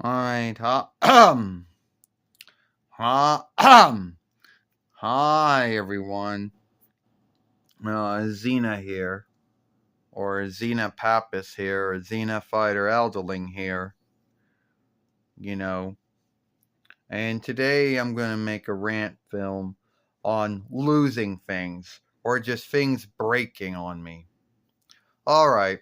Alright, hi everyone. Xena here, or Xena Pappas here, or Xena Fighter Elderling here, you know. And today I'm going to make a rant film on losing things, or just things breaking on me. Alright,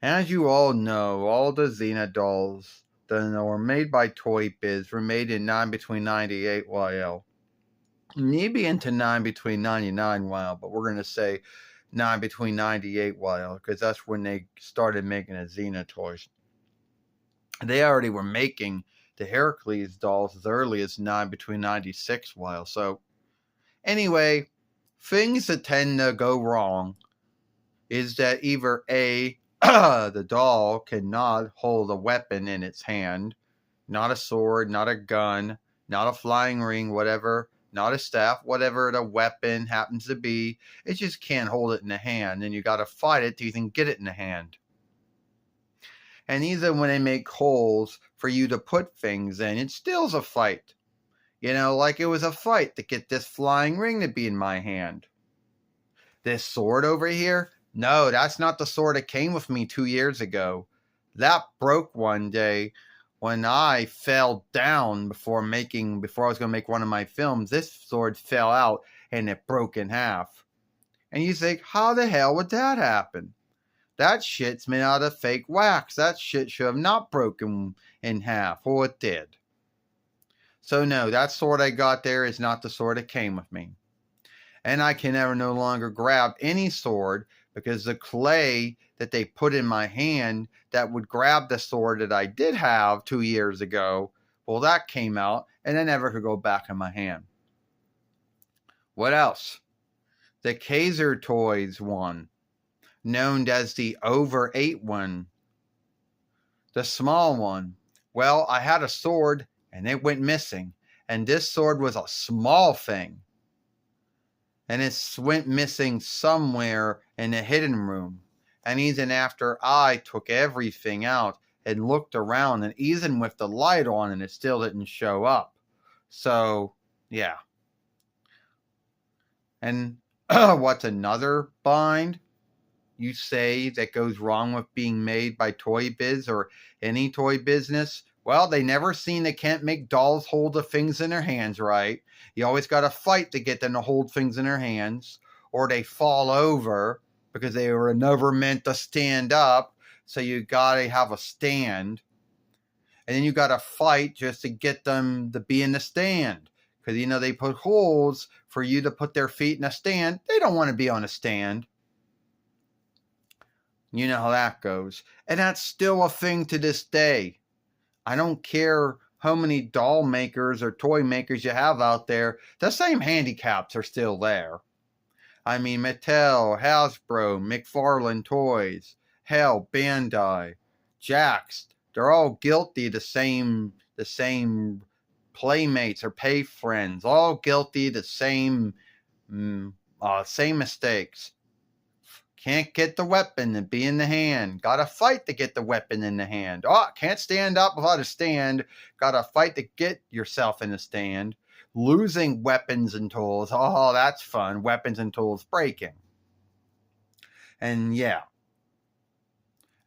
as you all know, all the Xena dolls that were made by Toybiz were made in between 98 YL. Maybe into 9 between 99 while, but we're going to say 9 between 98 while, because that's when they started making a Xena toys. They already were making the Heracles dolls as early as 9 between 96 while. So anyway, things that tend to go wrong is that either A, the doll cannot hold a weapon in its hand, not a sword, not a gun, not a flying ring, whatever, not a staff, whatever the weapon happens to be. It just can't hold it in the hand, and you got to fight it till you can get it in the hand. And even when they make holes for you to put things in, it still's a fight. You know, like it was a fight to get this flying ring to be in my hand. This sword over here? No, that's not the sword that came with me 2 years ago. That broke one day when I fell down before I was going to make one of my films. This sword fell out and it broke in half. And you think, how the hell would that happen? That shit's made out of fake wax. That shit should have not broken in half. Well, it did. So no, that sword I got there is not the sword that came with me. And I can no longer grab any sword because the clay that they put in my hand that would grab the sword that I did have 2 years ago, well, that came out and I never could go back in my hand. What else? The Kaiser Toys one, known as the over 8 one, the small one. Well, I had a sword and it went missing, and this sword was a small thing. And it went missing somewhere in the hidden room. And even after I took everything out and looked around, and even with the light on, and it still didn't show up. So, yeah. And what's another bind you say that goes wrong with being made by Toybiz or any toy business? Well, they never seen they can't make dolls hold the things in their hands right. You always got to fight to get them to hold things in their hands, or they fall over because they were never meant to stand up. So you got to have a stand. And then you got to fight just to get them to be in the stand. Because, you know, they put holes for you to put their feet in a stand. They don't want to be on a stand. You know how that goes. And that's still a thing to this day. I don't care how many doll makers or toy makers you have out there, the same handicaps are still there. I mean, Mattel, Hasbro, McFarlane Toys, hell, Bandai, Jax, they're all guilty the same playmates or pay friends, all guilty the same mistakes. Can't get the weapon and be in the hand. Gotta fight to get the weapon in the hand. Oh, can't stand up without a stand. Gotta fight to get yourself in a stand. Losing weapons and tools. Oh, that's fun. Weapons and tools breaking. And yeah.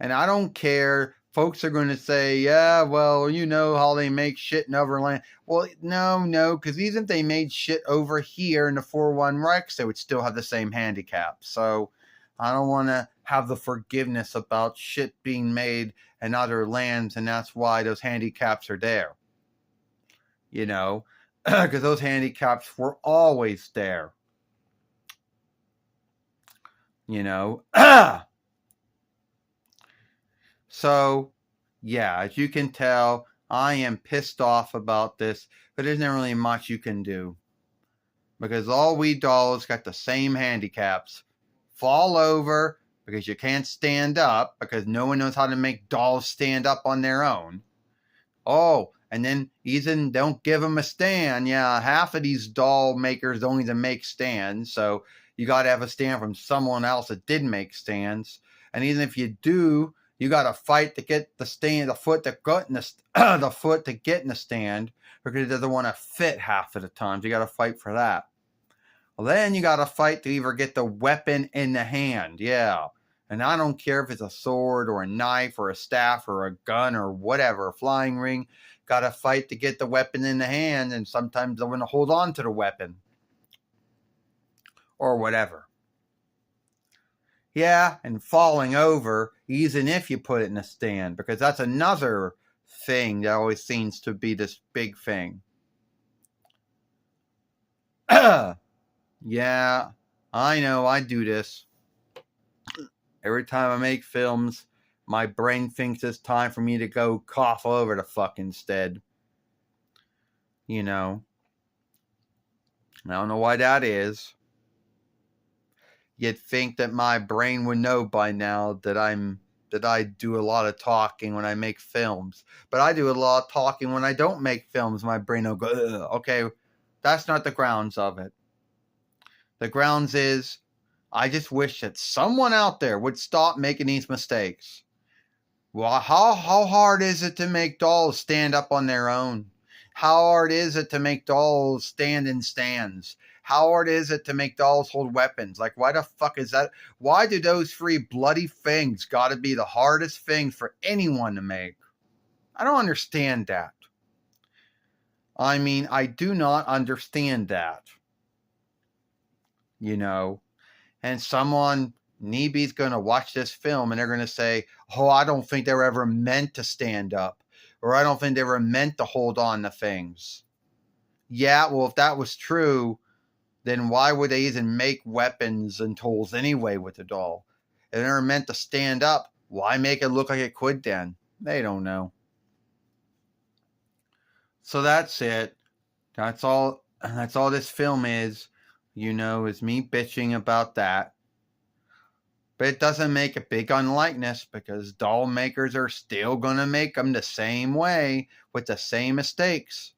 And I don't care. Folks are going to say, yeah, well, you know how they make shit in Overland. Well, no, because even if they made shit over here in the 4-1 Rex, they would still have the same handicap. So I don't want to have the forgiveness about shit being made in other lands, and that's why those handicaps are there. You know, because those handicaps were always there. You know. So, yeah, as you can tell, I am pissed off about this, but there's not really much you can do. Because all we dolls got the same handicaps. Fall over because you can't stand up because no one knows how to make dolls stand up on their own. Oh, and then even don't give them a stand. Yeah, half of these doll makers don't even make stands, so you got to have a stand from someone else that did make stands. And even if you do, You got to fight to get the stand, the foot to get in the, the foot to get in the stand, because it doesn't want to fit half of the times. You got to fight for that. Well, then you got to fight to either get the weapon in the hand. Yeah. And I don't care if it's a sword or a knife or a staff or a gun or whatever, a flying ring. Got to fight to get the weapon in the hand, and sometimes I want to hold on to the weapon or whatever. Yeah, and falling over, even if you put it in a stand, because that's another thing that always seems to be this big thing. Yeah, I know, I do this. Every time I make films, my brain thinks it's time for me to go cough over the fuck instead. You know. I don't know why that is. You'd think that my brain would know by now that I do a lot of talking when I make films. But I do a lot of talking when I don't make films. My brain will go, ugh. Okay, that's not the grounds of it. The grounds is, I just wish that someone out there would stop making these mistakes. Well, how hard is it to make dolls stand up on their own? How hard is it to make dolls stand in stands? How hard is it to make dolls hold weapons? Like, why the fuck is that? Why do those three bloody things got to be the hardest thing for anyone to make? I don't understand that. I mean, I do not understand that. You know, and someone, Neeby's going to watch this film and they're going to say, oh, I don't think they were ever meant to stand up, or I don't think they were meant to hold on to things. Yeah, well, if that was true, then why would they even make weapons and tools anyway with the doll? If they were meant to stand up, why make it look like it could then? They don't know. So that's it. That's all this film is, you know, is me bitching about that. But it doesn't make a big unlikeness, because doll makers are still going to make them the same way with the same mistakes.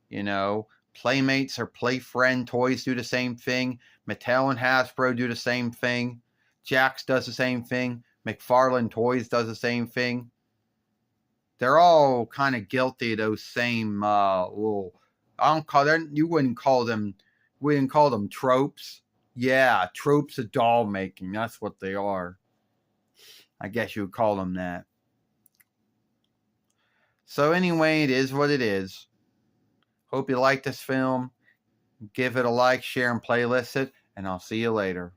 You know, Playmates or Playfriend toys do the same thing. Mattel and Hasbro do the same thing. Jax does the same thing. McFarlane Toys does the same thing. They're all kind of guilty of those same little, I don't call them, you wouldn't call them tropes. Yeah, tropes of doll making. That's what they are. I guess you would call them that. So anyway, it is what it is. Hope you like this film. Give it a like, share, and playlist it, and I'll see you later.